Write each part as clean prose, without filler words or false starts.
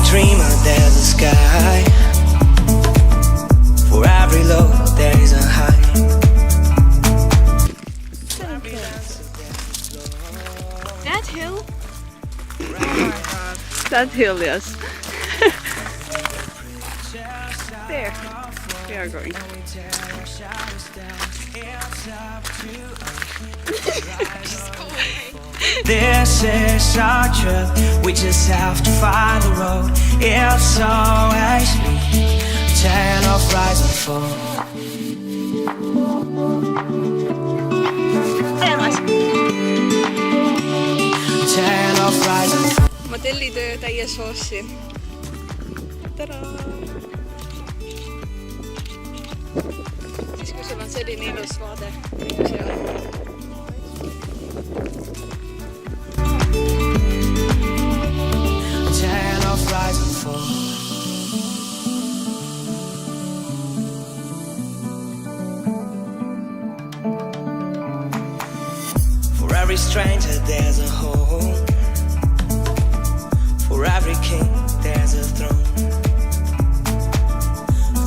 dreamer there's a sky. For every low there is a high. That hill? That hill, yes. There we are going. This is our trip. We just have to find the road. It's always me. Tale of rise and fall. Tale of rise and fall. Modellitöö täies hoos siin. Tadaa! Siis kui sul on selline ilus vaade, nagu seal. Tale of rise and fall. For every stranger there's a home. For every king there's a throne.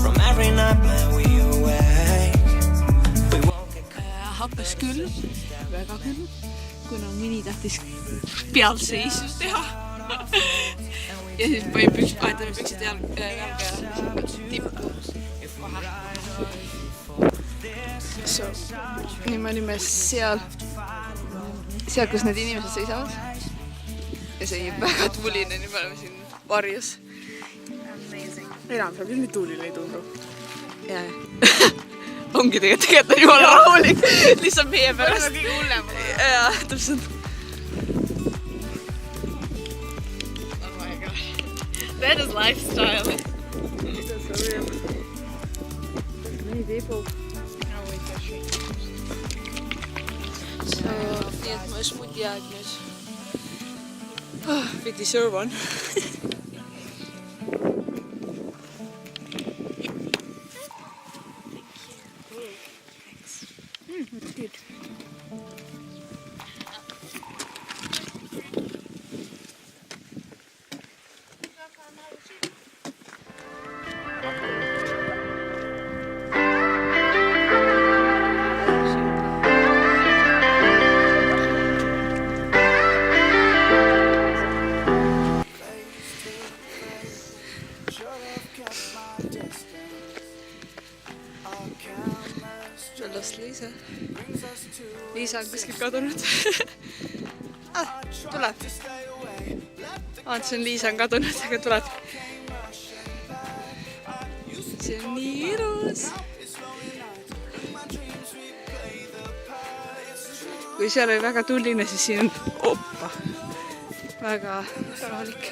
From every nightmare we awake. We won't get Hakkas küll, väga küll, kuna Mini tahtis pealseisus teha. Ja siis vahetame püksid jalga tippu vahel. So, nii me olime seal, kus need inimesed seisavad. Ja see oli väga tuuline, nii me oleme siin varjus. Enam seal küll nii tuuline ei tundu. Jaa. Ongi tegelikult on jumala rahulik. Lihtsalt meie pärast. Kõige hullem. Jaa, täpselt. Oh my god. That is lifestyle. That's so real. Many people. So, nii et ma smuti aeg nüüd. Pidi serve on. Good. Liisa. Liisa on kuskil kadunud. Tuleb. Vaatasin, Liisa on kadunud, aga tuleb. See on nii ilus. Kui seal oli väga tulline, siis siin on väga rahulik.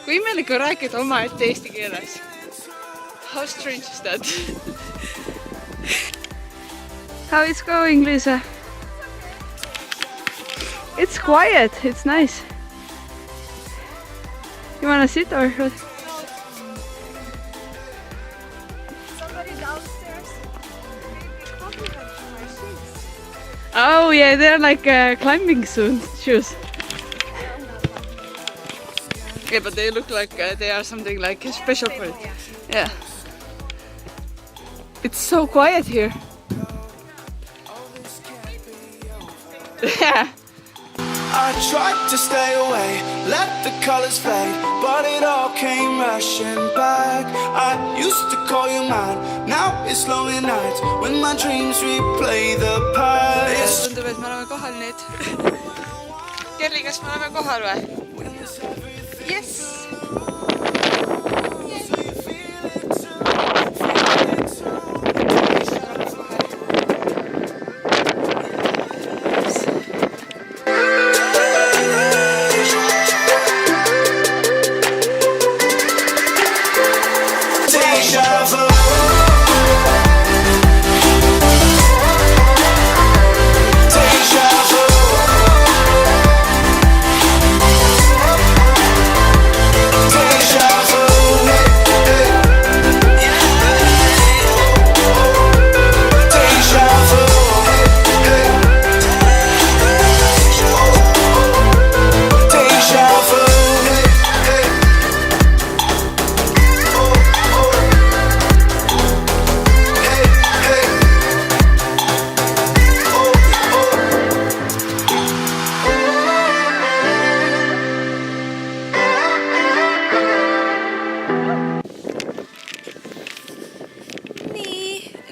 Kui imelik on rääkida oma ette eesti keeles. How strange is that? How it's going, Lisa? It's quiet. It's nice. You wanna sit or what? Somebody downstairs. Oh yeah, they're like climbing shoes. Yeah, but they look like they are something like special for it. Yeah. It's so quiet here. Yeah. I tried to stay away, let the colors fade, but it all came rushing back. I used to call you mine, now it's lonely nights when my dreams replay the past. Tundub, et me oleme kohal nüüd. Kerli, kas me oleme kohal või? Yes!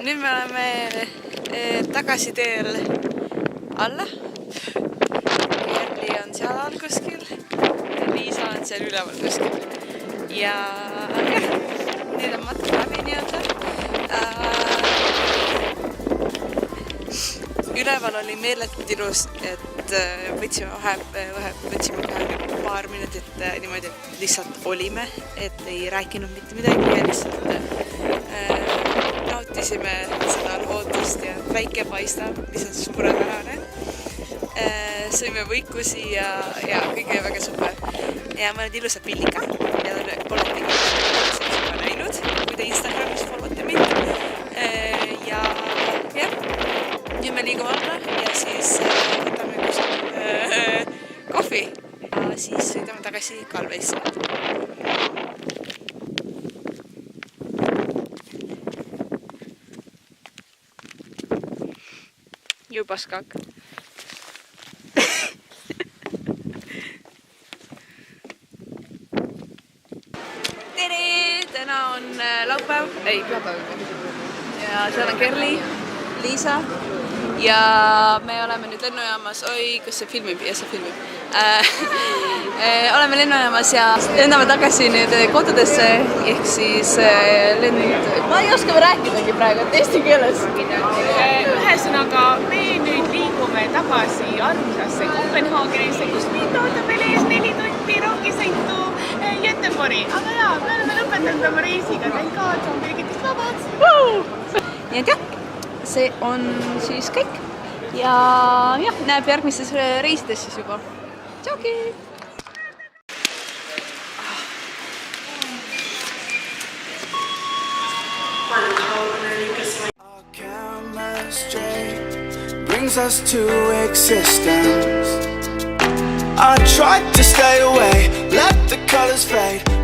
nüüd me oleme tagasi teel alla. Kerli on seal all kuskil. Liisa on seal üleval kuskil. Ja nüüd on matk läbi nii-öelda. Üleval oli meeletult ilus, et võtsime kohe paar minutit niimoodi, et lihtsalt olime, et ei rääkinud mitte midagi ja lihtsalt nautisime seda loodust ja päike paistab, lihtsalt suurepärane. Sõime võikusi ja kõik oli väga super. Ja mõned ilusad pildid ka ja olete juba näinud, kui te Instagramis followte mind. Ja nüüd me liigume alla ja siis võtame kohvi ja siis sõidame tagasi Kalveisse. Juba skak. Tere! Täna on laupäev. Ei, pühapäev. Ja seal on Kerli, Liisa. Ja me oleme nüüd lennujaamas, kus see filmib, ja see filmib. Oleme lennujaamas ja lendame tagasi nüüd kodudesse, ehk siis lend... Ma ei oska rääkidagi praegu, et eesti keeles. Ühesõnaga, me nüüd liigume tagasi armsasse Kopenhaagenisse, kus meid ootab meil ees 4 tundi rongisõitu Göteborgi. Aga jaa, me oleme lõpetanud oma reisiga, teil ka, et on kõigitest vabad. Nii et jah. See on siis kõik ja näeb järgmistes reisides siis juba. Tšauki! Our chemistry brings us to existence. I tried to stay away, let the colors fade.